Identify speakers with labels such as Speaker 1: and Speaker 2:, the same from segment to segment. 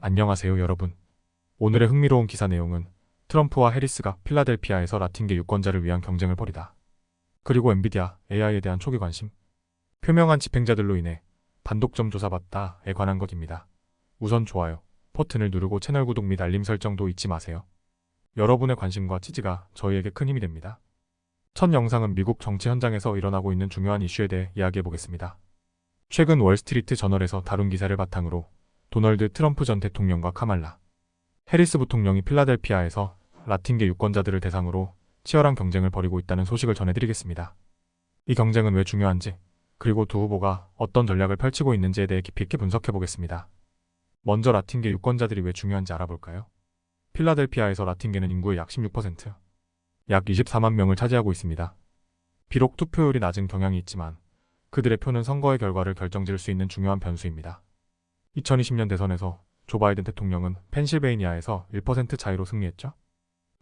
Speaker 1: 안녕하세요 여러분. 오늘의 흥미로운 기사 내용은 트럼프와 해리스가 필라델피아에서 라틴계 유권자를 위한 경쟁을 벌이다. 그리고 엔비디아, AI에 대한 초기 관심, 표명한 집행자들로 인해 반독점 조사받다에 관한 것입니다. 우선 좋아요 버튼을 누르고 채널 구독 및 알림 설정도 잊지 마세요. 여러분의 관심과 지지가 저희에게 큰 힘이 됩니다. 첫 영상은 미국 정치 현장에서 일어나고 있는 중요한 이슈에 대해 이야기해보겠습니다. 최근 월스트리트 저널에서 다룬 기사를 바탕으로 도널드 트럼프 전 대통령과 카말라 해리스 부통령이 필라델피아에서 라틴계 유권자들을 대상으로 치열한 경쟁을 벌이고 있다는 소식을 전해드리겠습니다. 이 경쟁은 왜 중요한지, 그리고 두 후보가 어떤 전략을 펼치고 있는지에 대해 깊이 있게 분석해보겠습니다. 먼저 라틴계 유권자들이 왜 중요한지 알아볼까요? 필라델피아에서 라틴계는 인구의 약 16%, 약 24만 명을 차지하고 있습니다. 비록 투표율이 낮은 경향이 있지만 그들의 표는 선거의 결과를 결정지을 수 있는 중요한 변수입니다. 2020년 대선에서 조 바이든 대통령은 펜실베이니아에서 1% 차이로 승리했죠.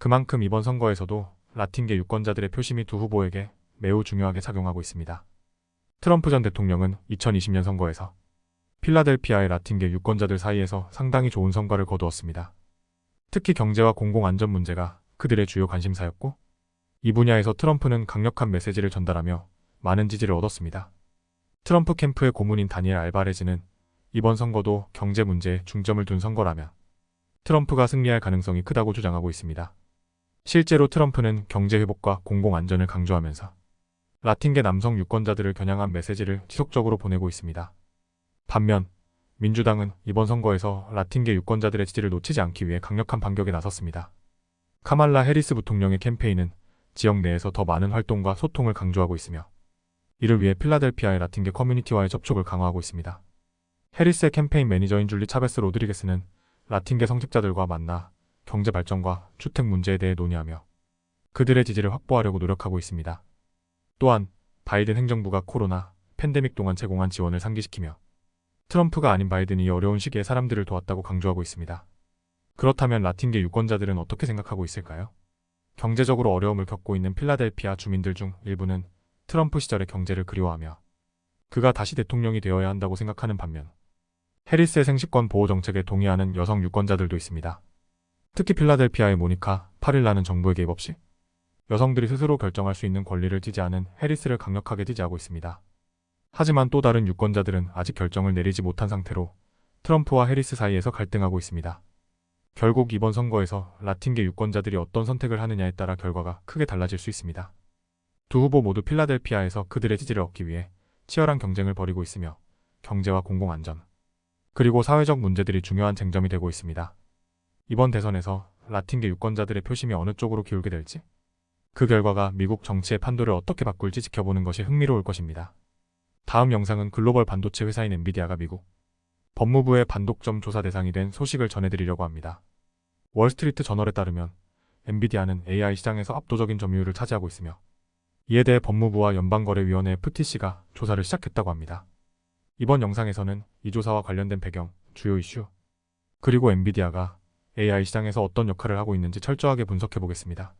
Speaker 1: 그만큼 이번 선거에서도 라틴계 유권자들의 표심이 두 후보에게 매우 중요하게 작용하고 있습니다. 트럼프 전 대통령은 2020년 선거에서 필라델피아의 라틴계 유권자들 사이에서 상당히 좋은 성과를 거두었습니다. 특히 경제와 공공안전 문제가 그들의 주요 관심사였고, 이 분야에서 트럼프는 강력한 메시지를 전달하며 많은 지지를 얻었습니다. 트럼프 캠프의 고문인 다니엘 알바레즈는 이번 선거도 경제 문제에 중점을 둔 선거라면 트럼프가 승리할 가능성이 크다고 주장하고 있습니다. 실제로 트럼프는 경제 회복과 공공안전을 강조하면서 라틴계 남성 유권자들을 겨냥한 메시지를 지속적으로 보내고 있습니다. 반면 민주당은 이번 선거에서 라틴계 유권자들의 지지를 놓치지 않기 위해 강력한 반격에 나섰습니다. 카말라 해리스 부통령의 캠페인은 지역 내에서 더 많은 활동과 소통을 강조하고 있으며, 이를 위해 필라델피아의 라틴계 커뮤니티와의 접촉을 강화하고 있습니다. 해리스의 캠페인 매니저인 줄리 차베스 로드리게스는 라틴계 성직자들과 만나 경제 발전과 주택 문제에 대해 논의하며 그들의 지지를 확보하려고 노력하고 있습니다. 또한 바이든 행정부가 코로나 팬데믹 동안 제공한 지원을 상기시키며 트럼프가 아닌 바이든이 어려운 시기에 사람들을 도왔다고 강조하고 있습니다. 그렇다면 라틴계 유권자들은 어떻게 생각하고 있을까요? 경제적으로 어려움을 겪고 있는 필라델피아 주민들 중 일부는 트럼프 시절의 경제를 그리워하며 그가 다시 대통령이 되어야 한다고 생각하는 반면, 해리스의 생식권 보호 정책에 동의하는 여성 유권자들도 있습니다. 특히 필라델피아의 모니카 파릴라는 정부의 개입 없이 여성들이 스스로 결정할 수 있는 권리를 지지하는 해리스를 강력하게 지지하고 있습니다. 하지만 또 다른 유권자들은 아직 결정을 내리지 못한 상태로 트럼프와 해리스 사이에서 갈등하고 있습니다. 결국 이번 선거에서 라틴계 유권자들이 어떤 선택을 하느냐에 따라 결과가 크게 달라질 수 있습니다. 두 후보 모두 필라델피아에서 그들의 지지를 얻기 위해 치열한 경쟁을 벌이고 있으며 경제와 공공안전, 그리고 사회적 문제들이 중요한 쟁점이 되고 있습니다. 이번 대선에서 라틴계 유권자들의 표심이 어느 쪽으로 기울게 될지, 그 결과가 미국 정치의 판도를 어떻게 바꿀지 지켜보는 것이 흥미로울 것입니다. 다음 영상은 글로벌 반도체 회사인 엔비디아가 미국 법무부의 반독점 조사 대상이 된 소식을 전해드리려고 합니다. 월스트리트 저널에 따르면 엔비디아는 AI 시장에서 압도적인 점유율을 차지하고 있으며, 이에 대해 법무부와 연방거래위원회 FTC가 조사를 시작했다고 합니다. 이번 영상에서는 이 조사와 관련된 배경, 주요 이슈, 그리고 엔비디아가 AI 시장에서 어떤 역할을 하고 있는지 철저하게 분석해 보겠습니다.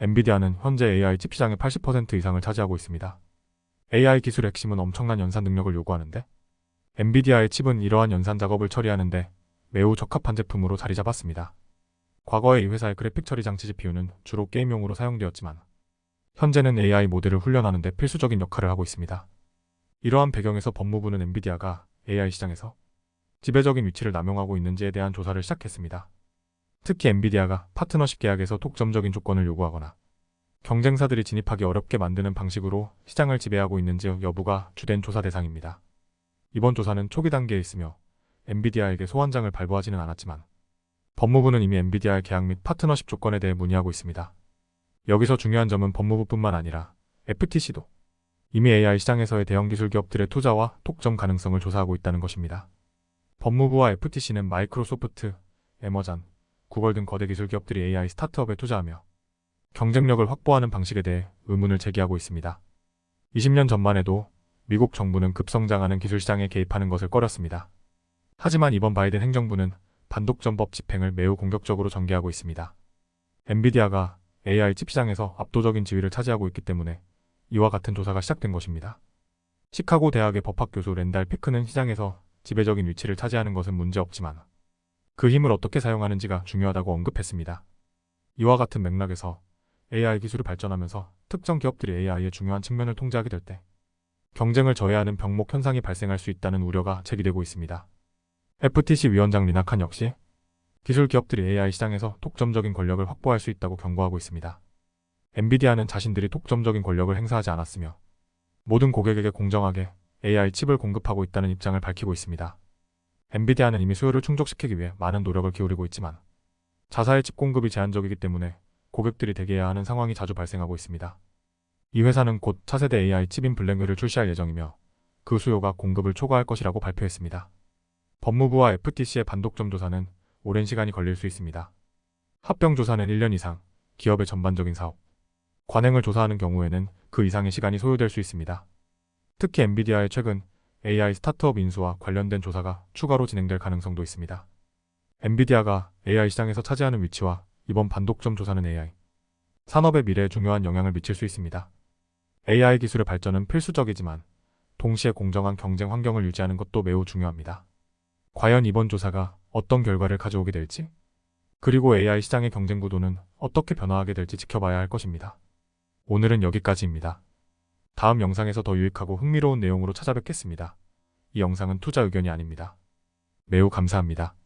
Speaker 1: 엔비디아는 현재 AI 칩 시장의 80% 이상을 차지하고 있습니다. AI 기술의 핵심은 엄청난 연산 능력을 요구하는데, 엔비디아의 칩은 이러한 연산 작업을 처리하는데 매우 적합한 제품으로 자리 잡았습니다. 과거에 이 회사의 그래픽 처리 장치 GPU는 주로 게임용으로 사용되었지만 현재는 AI 모델을 훈련하는 데 필수적인 역할을 하고 있습니다. 이러한 배경에서 법무부는 엔비디아가 AI 시장에서 지배적인 위치를 남용하고 있는지에 대한 조사를 시작했습니다. 특히 엔비디아가 파트너십 계약에서 독점적인 조건을 요구하거나 경쟁사들이 진입하기 어렵게 만드는 방식으로 시장을 지배하고 있는지 여부가 주된 조사 대상입니다. 이번 조사는 초기 단계에 있으며 엔비디아에게 소환장을 발부하지는 않았지만 법무부는 이미 엔비디아의 계약 및 파트너십 조건에 대해 문의하고 있습니다. 여기서 중요한 점은 법무부뿐만 아니라 FTC도 이미 AI 시장에서의 대형 기술 기업들의 투자와 독점 가능성을 조사하고 있다는 것입니다. 법무부와 FTC는 마이크로소프트, 애머전, 구글 등 거대 기술 기업들이 AI 스타트업에 투자하며 경쟁력을 확보하는 방식에 대해 의문을 제기하고 있습니다. 20년 전만 해도 미국 정부는 급성장하는 기술 시장에 개입하는 것을 꺼렸습니다. 하지만 이번 바이든 행정부는 반독점법 집행을 매우 공격적으로 전개하고 있습니다. 엔비디아가 AI 칩 시장에서 압도적인 지위를 차지하고 있기 때문에 이와 같은 조사가 시작된 것입니다. 시카고 대학의 법학 교수 랜달 피크는 시장에서 지배적인 위치를 차지하는 것은 문제없지만 그 힘을 어떻게 사용하는지가 중요하다고 언급했습니다. 이와 같은 맥락에서 AI 기술이 발전하면서 특정 기업들이 AI의 중요한 측면을 통제하게 될 때 경쟁을 저해하는 병목 현상이 발생할 수 있다는 우려가 제기되고 있습니다. FTC 위원장 리나칸 역시 기술 기업들이 AI 시장에서 독점적인 권력을 확보할 수 있다고 경고하고 있습니다. 엔비디아는 자신들이 독점적인 권력을 행사하지 않았으며 모든 고객에게 공정하게 AI 칩을 공급하고 있다는 입장을 밝히고 있습니다. 엔비디아는 이미 수요를 충족시키기 위해 많은 노력을 기울이고 있지만 자사의 칩 공급이 제한적이기 때문에 고객들이 대기해야 하는 상황이 자주 발생하고 있습니다. 이 회사는 곧 차세대 AI 칩인 블랙을 출시할 예정이며 그 수요가 공급을 초과할 것이라고 발표했습니다. 법무부와 FTC의 반독점 조사는 오랜 시간이 걸릴 수 있습니다. 합병 조사는 1년 이상, 기업의 전반적인 사업, 관행을 조사하는 경우에는 그 이상의 시간이 소요될 수 있습니다. 특히 엔비디아의 최근 AI 스타트업 인수와 관련된 조사가 추가로 진행될 가능성도 있습니다. 엔비디아가 AI 시장에서 차지하는 위치와 이번 반독점 조사는 AI 산업의 미래에 중요한 영향을 미칠 수 있습니다. AI 기술의 발전은 필수적이지만 동시에 공정한 경쟁 환경을 유지하는 것도 매우 중요합니다. 과연 이번 조사가 어떤 결과를 가져오게 될지, 그리고 AI 시장의 경쟁 구도는 어떻게 변화하게 될지 지켜봐야 할 것입니다. 오늘은 여기까지입니다. 다음 영상에서 더 유익하고 흥미로운 내용으로 찾아뵙겠습니다. 이 영상은 투자 의견이 아닙니다. 매우 감사합니다.